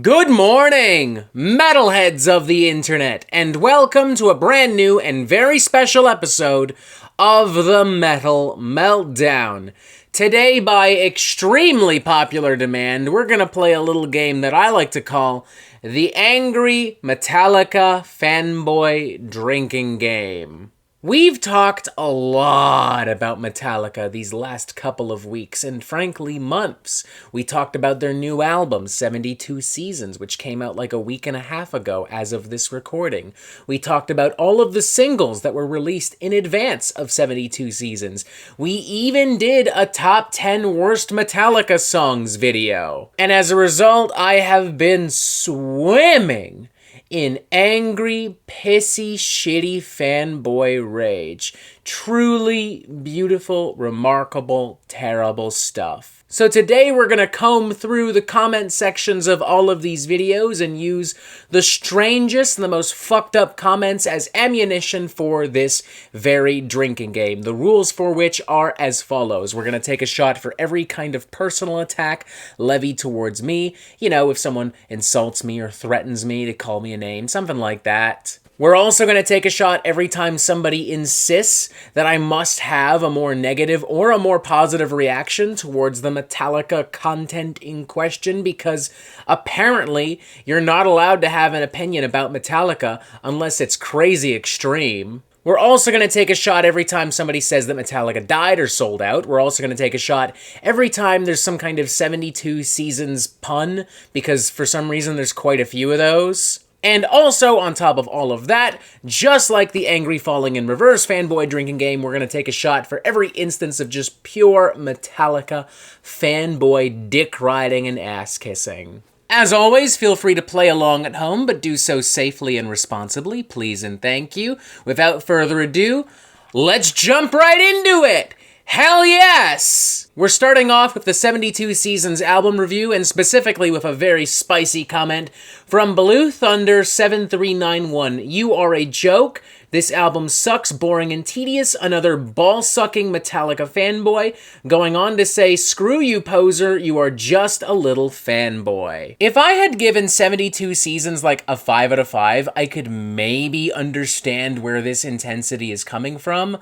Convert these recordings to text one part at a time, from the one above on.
Good morning, metalheads of the internet, and welcome to a brand new and very special episode of the Metal Meltdown. Today, by extremely popular demand, we're gonna play a little game that I like to call the Angry Metallica Fanboy Drinking Game. We've talked a lot about Metallica these last couple of weeks, and frankly, months. We talked about their new album, 72 Seasons, which came out like a week and a half ago as of this recording. We talked about all of the singles that were released in advance of 72 Seasons. We even did a top 10 worst Metallica songs video. And as a result, I have been swimming in angry, pissy, shitty fanboy rage. Truly beautiful, remarkable, terrible stuff. So today we're gonna comb through the comment sections of all of these videos and use the strangest and the most fucked up comments as ammunition for this very drinking game. The rules for which are as follows. We're gonna take a shot for every kind of personal attack levied towards me. You know, if someone insults me or threatens me to call me a name, something like that. We're also going to take a shot every time somebody insists that I must have a more negative or a more positive reaction towards the Metallica content in question, because apparently you're not allowed to have an opinion about Metallica unless it's crazy extreme. We're also going to take a shot every time somebody says that Metallica died or sold out. We're also going to take a shot every time there's some kind of 72 Seasons pun, because for some reason there's quite a few of those. And also, on top of all of that, just like the Angry Falling in Reverse fanboy drinking game, we're going to take a shot for every instance of just pure Metallica fanboy dick riding and ass kissing. As always, feel free to play along at home, but do so safely and responsibly, please and thank you. Without further ado, let's jump right into it! Hell yes! We're starting off with the 72 Seasons album review, and specifically with a very spicy comment from Blue Thunder 7391. You are a joke. This album sucks, boring, and tedious. Another ball-sucking Metallica fanboy. Going on to say, screw you, poser. You are just a little fanboy. If I had given 72 Seasons like a 5 out of 5, I could maybe understand where this intensity is coming from.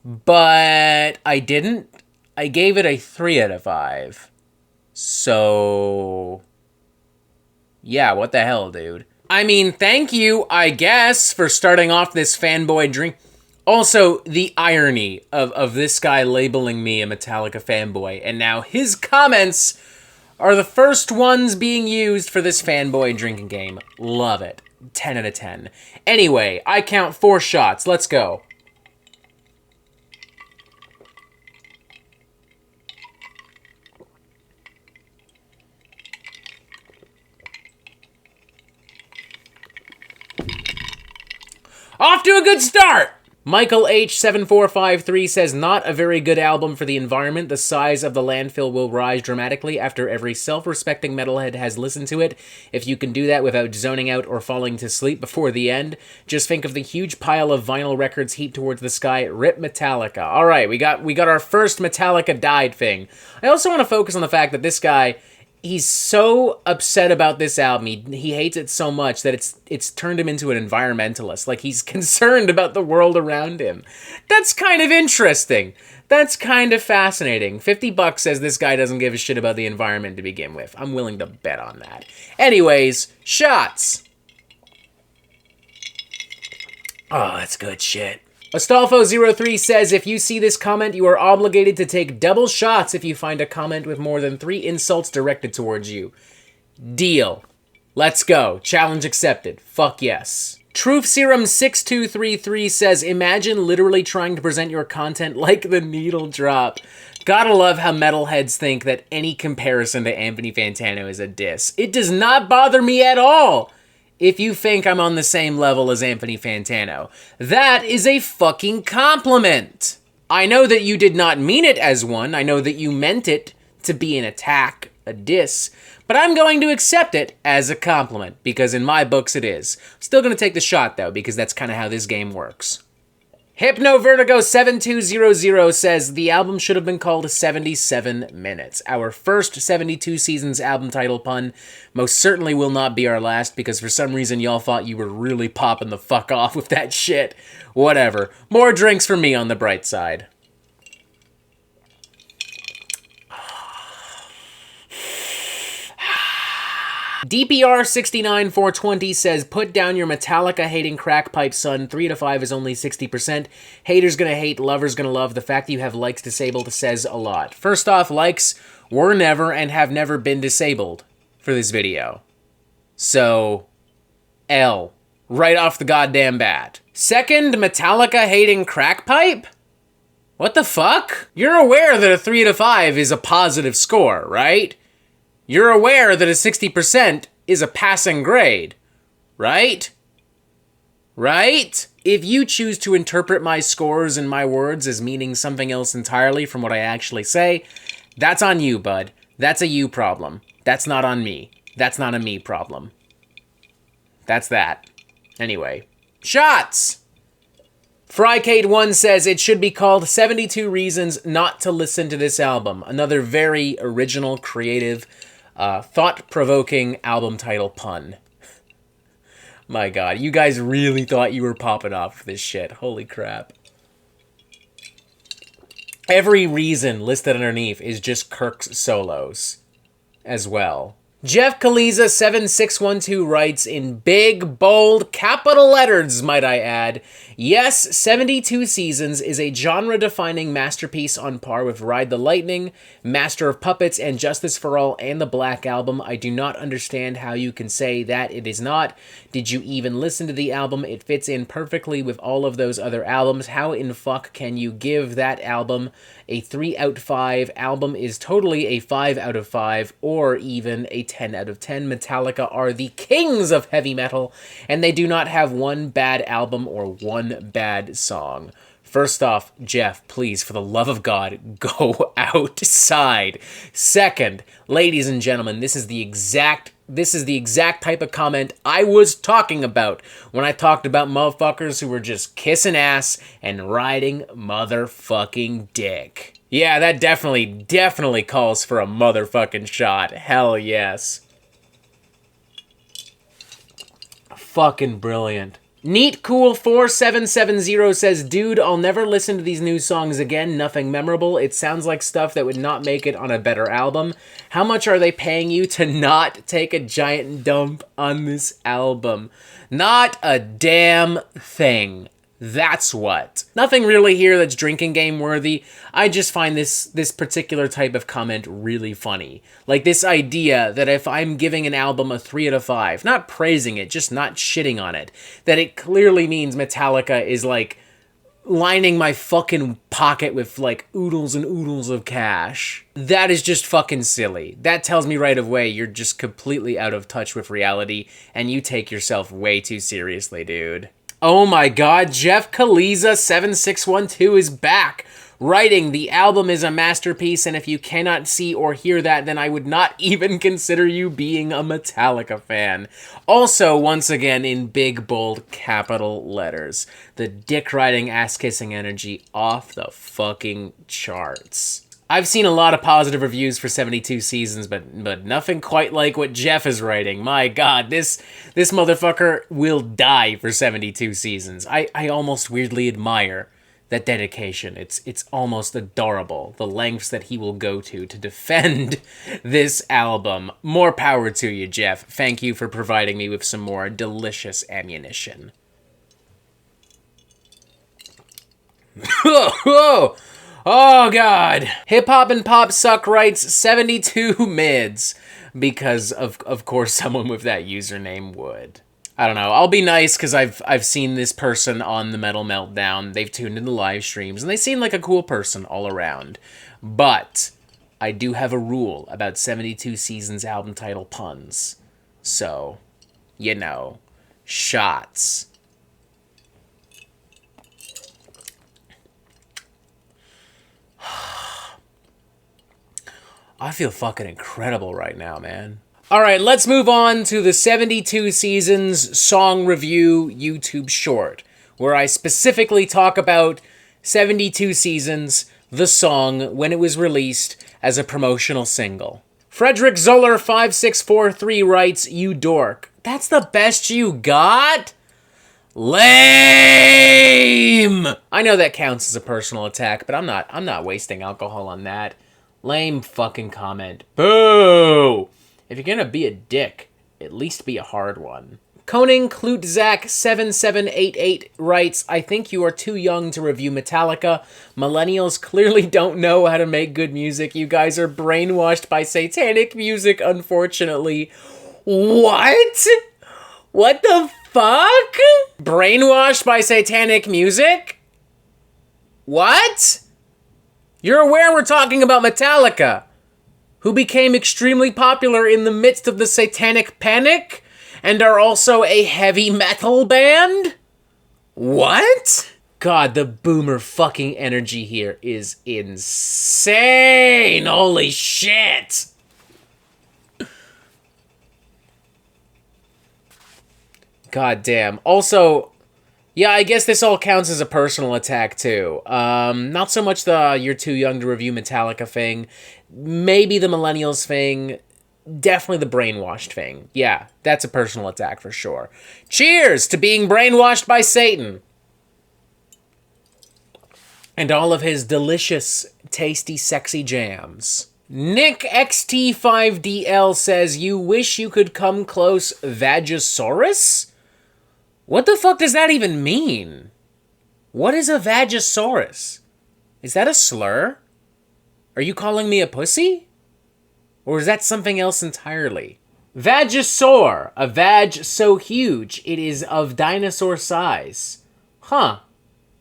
But I didn't. I gave it a 3 out of 5. So yeah, what the hell, dude? I mean, thank you, I guess, for starting off this fanboy drink. Also, the irony of this guy labeling me a Metallica fanboy, and now his comments are the first ones being used for this fanboy drinking game. Love it. 10 out of 10. Anyway, I count 4 shots. Let's go. Off to a good start! Michael H7453 says, not a very good album for the environment. The size of the landfill will rise dramatically after every self-respecting metalhead has listened to it. If you can do that without zoning out or falling to sleep before the end, just think of the huge pile of vinyl records heaped towards the sky. Rip Metallica. All right, we got our first Metallica died thing. I also want to focus on the fact that this guy, he's so upset about this album. He hates it so much that it's turned him into an environmentalist. Like, he's concerned about the world around him. That's kind of interesting. That's kind of fascinating. $50 says this guy doesn't give a shit about the environment to begin with. I'm willing to bet on that. Anyways, shots. Oh, that's good shit. Astolfo03 says, if you see this comment, you are obligated to take double shots if you find a comment with more than 3 insults directed towards you. Deal. Let's go. Challenge accepted. Fuck yes. Truth Serum 6233 says, imagine literally trying to present your content like the needle drop. Gotta love how metalheads think that any comparison to Anthony Fantano is a diss. It does not bother me at all if you think I'm on the same level as Anthony Fantano. That is a fucking compliment. I know that you did not mean it as one. I know that you meant it to be an attack, a diss, but I'm going to accept it as a compliment, because in my books it is. I'm still going to take the shot, though, because that's kind of how this game works. HypnoVertigo7200 says, the album should have been called 77 Minutes. Our first 72 Seasons album title pun most certainly will not be our last, because for some reason y'all thought you were really popping the fuck off with that shit. Whatever. More drinks for me on the bright side. DPR69420 says, put down your Metallica hating crack pipe, son. 3 to 5 is only 60%. Haters gonna hate, lovers gonna love. The fact that you have likes disabled says a lot. First off, likes were never and have never been disabled for this video. So, L. Right off the goddamn bat. Second, Metallica hating crack pipe? What the fuck? You're aware that a 3 to 5 is a positive score, right? You're aware that a 60% is a passing grade, right? Right? If you choose to interpret my scores and my words as meaning something else entirely from what I actually say, that's on you, bud. That's a you problem. That's not on me. That's not a me problem. That's that. Anyway. Shots! Frykate1 says, it should be called 72 Reasons Not to Listen to This Album. Another very original, creative, thought-provoking album title pun. My god, you guys really thought you were popping off for this shit. Holy crap. Every reason listed underneath is just Kirk's solos as well. Jeff Kaliza 7612 writes in big, bold, capital letters, might I add, yes, 72 Seasons is a genre-defining masterpiece on par with Ride the Lightning, Master of Puppets, and Justice for All, and the Black Album. I do not understand how you can say that it is not. Did you even listen to the album? It fits in perfectly with all of those other albums. How in fuck can you give that album a 3 out of 5? Album is totally a 5 out of 5, or even a 10 out of 10. Metallica are the kings of heavy metal, and they do not have one bad album or one bad song. First off, Jeff, please, for the love of God, go outside. Second, ladies and gentlemen, this is the exact type of comment I was talking about when I talked about motherfuckers who were just kissing ass and riding motherfucking dick. Yeah, that definitely calls for a motherfucking shot. Hell yes. Fucking brilliant. NeatCool4770 says, dude, I'll never listen to these new songs again. Nothing memorable. It sounds like stuff that would not make it on a better album. How much are they paying you to not take a giant dump on this album? Not a damn thing. That's what. Nothing really here that's drinking game worthy. I just find this particular type of comment really funny. Like this idea that if I'm giving an album a 3 out of 5, not praising it, just not shitting on it, that it clearly means Metallica is like lining my fucking pocket with like oodles and oodles of cash. That is just fucking silly. That tells me right away you're just completely out of touch with reality and you take yourself way too seriously, dude. Oh my god, Jeff Kaliza 7612 is back, writing, the album is a masterpiece, and if you cannot see or hear that, then I would not even consider you being a Metallica fan. Also, once again, in big, bold, capital letters, the dick-riding, ass-kissing energy off the fucking charts. I've seen a lot of positive reviews for 72 Seasons, but nothing quite like what Jeff is writing. My god, this motherfucker will die for 72 Seasons. I almost weirdly admire that dedication. It's almost adorable, the lengths that he will go to defend this album. More power to you, Jeff. Thank you for providing me with some more delicious ammunition. Whoa! Oh, God. Hip Hop and Pop Suck writes 72 mids, because of course someone with that username would. I don't know. I'll be nice because I've seen this person on the Metal Meltdown. They've tuned into live streams, and they seem like a cool person all around. But I do have a rule about 72 Seasons album title puns. So, you know, shots. I feel fucking incredible right now, man. Alright, let's move on to the 72 Seasons song review YouTube short, where I specifically talk about 72 Seasons, the song, when it was released as a promotional single. Frederick Zoller 5643 writes, "You dork. That's the best you got? Lame!" I know that counts as a personal attack, but I'm not wasting alcohol on that. Lame fucking comment. Boo! If you're gonna be a dick, at least be a hard one. Koning Klutzak 7788 writes, "I think you are too young to review Metallica. Millennials clearly don't know how to make good music. You guys are brainwashed by satanic music, unfortunately." What? What the fuck? Brainwashed by satanic music? What? You're aware we're talking about Metallica, who became extremely popular in the midst of the Satanic Panic, and are also a heavy metal band? What? God, the boomer fucking energy here is insane! Holy shit! God damn. Also, yeah, I guess this all counts as a personal attack, too. Not so much the "you're too young to review Metallica" thing. Maybe the millennials thing. Definitely the brainwashed thing. Yeah, that's a personal attack for sure. Cheers to being brainwashed by Satan. And all of his delicious, tasty, sexy jams. Nick XT5DL says, "You wish you could come close, Vagisaurus?" What the fuck does that even mean? What is a Vagisaurus? Is that a slur? Are you calling me a pussy? Or is that something else entirely? Vagisaur, a vag so huge it is of dinosaur size. Huh.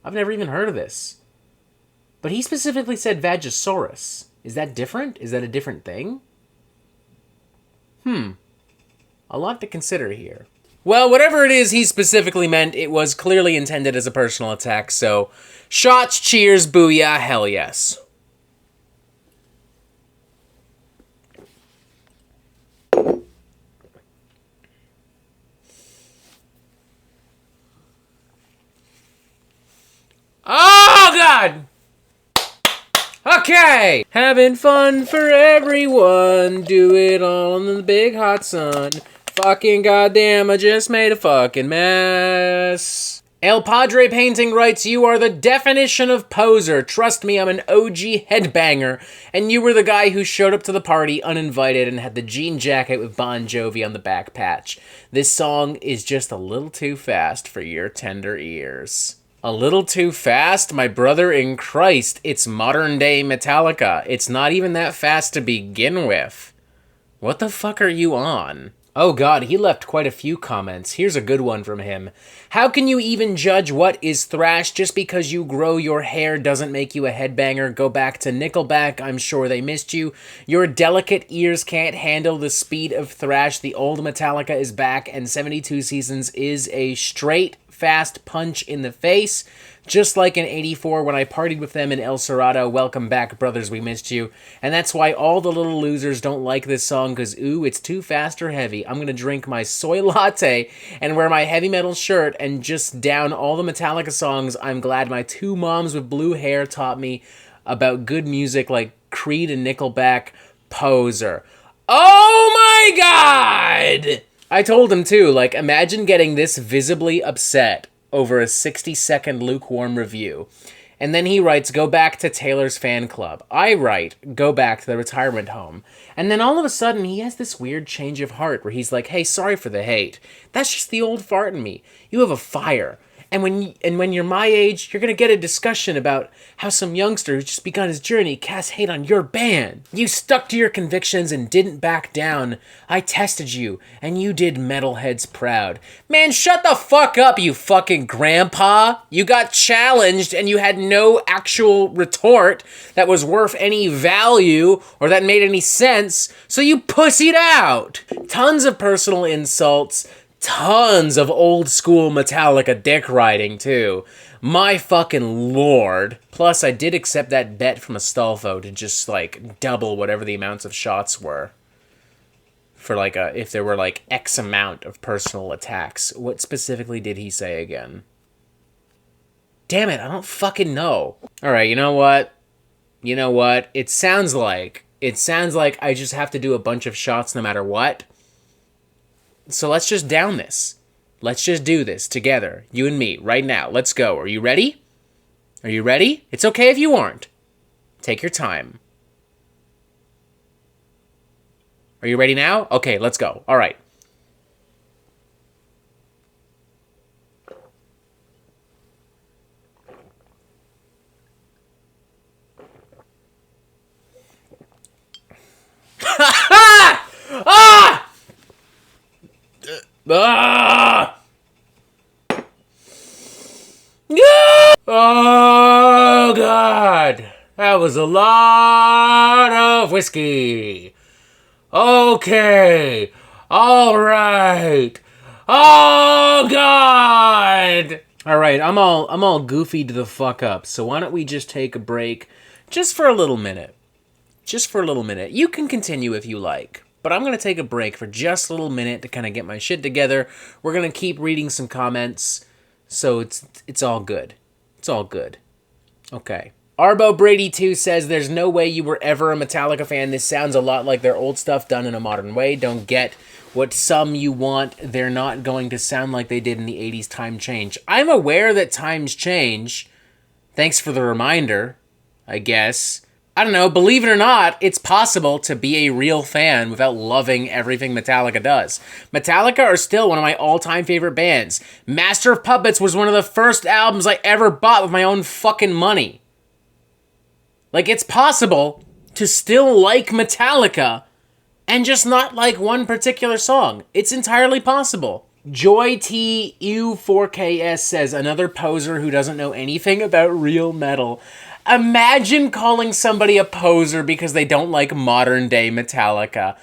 I've never even heard of this. But he specifically said Vagisaurus. Is that different? Is that a different thing? A lot to consider here. Well, whatever it is he specifically meant, it was clearly intended as a personal attack, so shots, cheers, booyah, hell yes. Oh, God! Okay! Having fun for everyone. Do it all in the big hot sun. Fucking goddamn, I just made a fucking mess. El Padre Painting writes, "You are the definition of poser. Trust me, I'm an OG headbanger. And you were the guy who showed up to the party uninvited and had the jean jacket with Bon Jovi on the back patch. This song is just a little too fast for your tender ears." A little too fast? My brother in Christ, it's modern day Metallica. It's not even that fast to begin with. What the fuck are you on? Oh god, he left quite a few comments. Here's a good one from him. "How can you even judge what is thrash? Just because you grow your hair doesn't make you a headbanger. Go back to Nickelback, I'm sure they missed you. Your delicate ears can't handle the speed of thrash. The old Metallica is back, and 72 Seasons is a straight, fast punch in the face. Just like in '84 when I partied with them in El Cerrado. Welcome back, brothers, we missed you. And that's why all the little losers don't like this song, because, ooh, it's too fast or heavy. I'm going to drink my soy latte and wear my heavy metal shirt and just down all the Metallica songs. I'm glad my two moms with blue hair taught me about good music like Creed and Nickelback. Poser." Oh my god! I told him too, like, imagine getting this visibly upset over a 60-second lukewarm review. And then he writes, "Go back to Taylor's fan club." I write, "Go back to the retirement home." And then all of a sudden, he has this weird change of heart where he's like, "Hey, sorry for the hate. That's just the old fart in me. You have a fire. And when you're my age, you're going to get a discussion about how some youngster who's just begun his journey casts hate on your band. You stuck to your convictions and didn't back down. I tested you, and you did metalheads proud." Man, shut the fuck up, you fucking grandpa. You got challenged, and you had no actual retort that was worth any value or that made any sense, so you pussied out. Tons of personal insults. Tons of old school Metallica dick riding, too. My fucking lord. Plus, I did accept that bet from Astolfo to just, like, double whatever the amounts of shots were. For, like, if there were, like, X amount of personal attacks. What specifically did he say again? Damn it, I don't fucking know. Alright, you know what? You know what? It sounds like I just have to do a bunch of shots no matter what. So let's just down this. Let's just do this together, you and me, right now. Let's go. Are you ready? Are you ready? It's okay if you aren't. Take your time. Are you ready now? Okay, let's go. All right. Ah! Ah! Oh, God. That was a lot of whiskey. Okay. All right. Oh, God. All right, I'm all goofy to the fuck up. So why don't we just take a break just for a little minute? Just for a little minute. You can continue if you like. But I'm going to take a break for just a little minute to kind of get my shit together. We're going to keep reading some comments. So it's all good. It's all good. Okay. Arbo Brady 2 says, there's no way you were ever a Metallica fan. This sounds a lot like their old stuff done in a modern way. Don't get what some you want. They're not going to sound like they did in the 80s. Time change. I'm aware that times change. Thanks for the reminder, I guess. I don't know, believe it or not, it's possible to be a real fan without loving everything Metallica does. Metallica are still one of my all-time favorite bands. Master of Puppets was one of the first albums I ever bought with my own fucking money. Like, it's possible to still like Metallica and just not like one particular song. It's entirely possible. Joy T U4KS says, another poser who doesn't know anything about real metal. Imagine calling somebody a poser because they don't like modern day Metallica.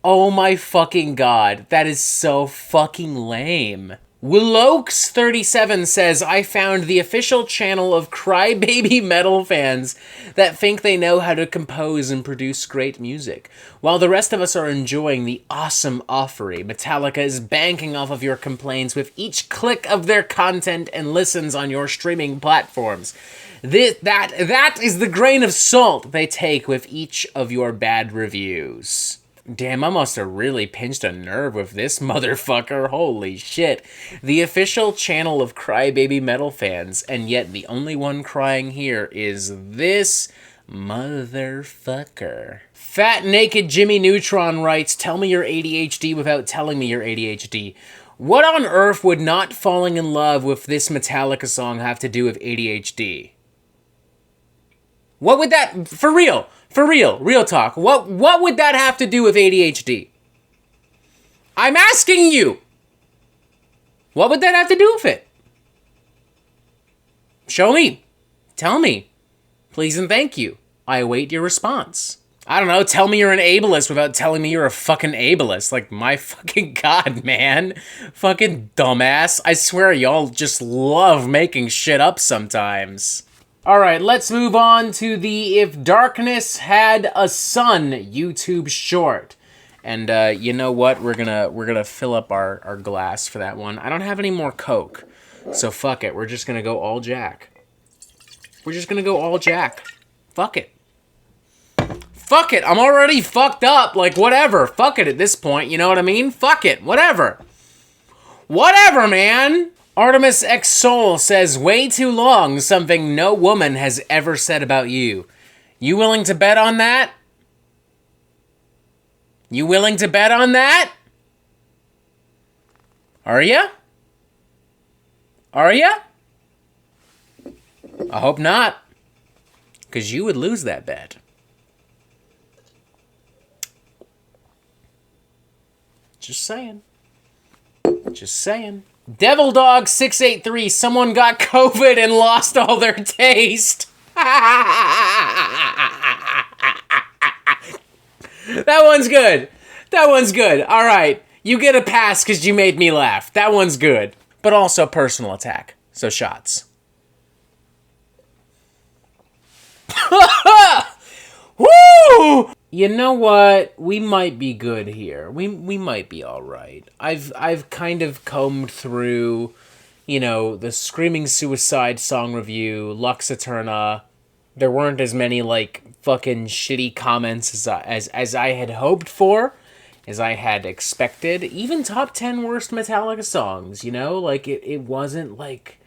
Oh my fucking god, that is so fucking lame. Willokes37 says, I found the official channel of crybaby metal fans that think they know how to compose and produce great music. While the rest of us are enjoying the awesome offery, Metallica is banking off of your complaints with each click of their content and listens on your streaming platforms. That is the grain of salt they take with each of your bad reviews. Damn, I must have really pinched a nerve with this motherfucker. Holy shit. The official channel of crybaby metal fans, and yet the only one crying here is this motherfucker. Fat Naked Jimmy Neutron writes, tell me your ADHD without telling me your ADHD. What on earth would not falling in love with this Metallica song have to do with ADHD? What would that, for real talk, what would that have to do with ADHD? I'm asking you! What would that have to do with it? Show me. Tell me. Please and thank you. I await your response. I don't know, tell me you're an ableist without telling me you're a fucking ableist. Like, my fucking god, man. Fucking dumbass. I swear y'all just love making shit up sometimes. Alright, let's move on to the If Darkness Had a Sun YouTube short. And you know what? We're gonna fill up our glass for that one. I don't have any more Coke. So fuck it. We're just gonna go all Jack. We're just gonna go all Jack. Fuck it. Fuck it. I'm already fucked up. Like, whatever. Fuck it at this point. You know what I mean? Fuck it. Whatever. Whatever, man. Artemis X Soul says, way too long, something no woman has ever said about you. You willing to bet on that? You willing to bet on that? Are ya? Are ya? I hope not. Because you would lose that bet. Just saying. Just saying. Devil Dog 683, someone got COVID and lost all their taste. That one's good. That one's good. All right. You get a pass because you made me laugh. That one's good. But also personal attack. So shots. Woo! You know what? We might be good here. We might be all right. I've kind of combed through you know, the Screaming Suicide song review, Lux Eterna, there weren't as many, like, fucking shitty comments as I had hoped for, as I had expected. Even top 10 worst Metallica songs, you know? Like, it wasn't, like,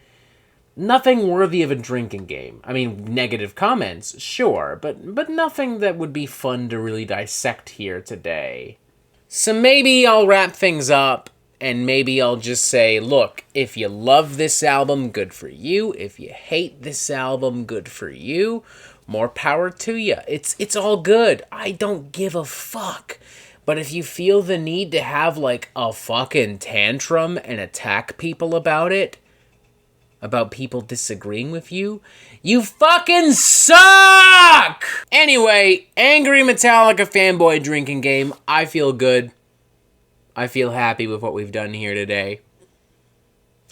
nothing worthy of a drinking game. I mean, negative comments, sure, but nothing that would be fun to really dissect here today. So maybe I'll wrap things up, and maybe I'll just say, look, if you love this album, good for you. If you hate this album, good for you. More power to you. It's all good. I don't give a fuck. But if you feel the need to have, like, a fucking tantrum and attack people about it, about people disagreeing with you, you fucking suck! Anyway, angry Metallica fanboy drinking game. I feel good. I feel happy with what we've done here today.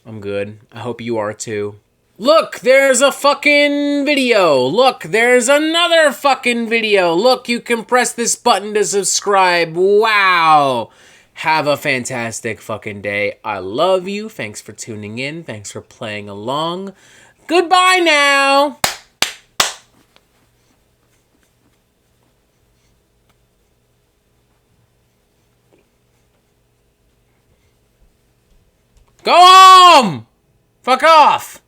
I'm good. I hope you are too. Look, there's a fucking video. Look, there's another fucking video. Look, you can press this button to subscribe. Wow. Have a fantastic fucking day. I love you. Thanks for tuning in. Thanks for playing along. Goodbye now. Go home! Fuck off!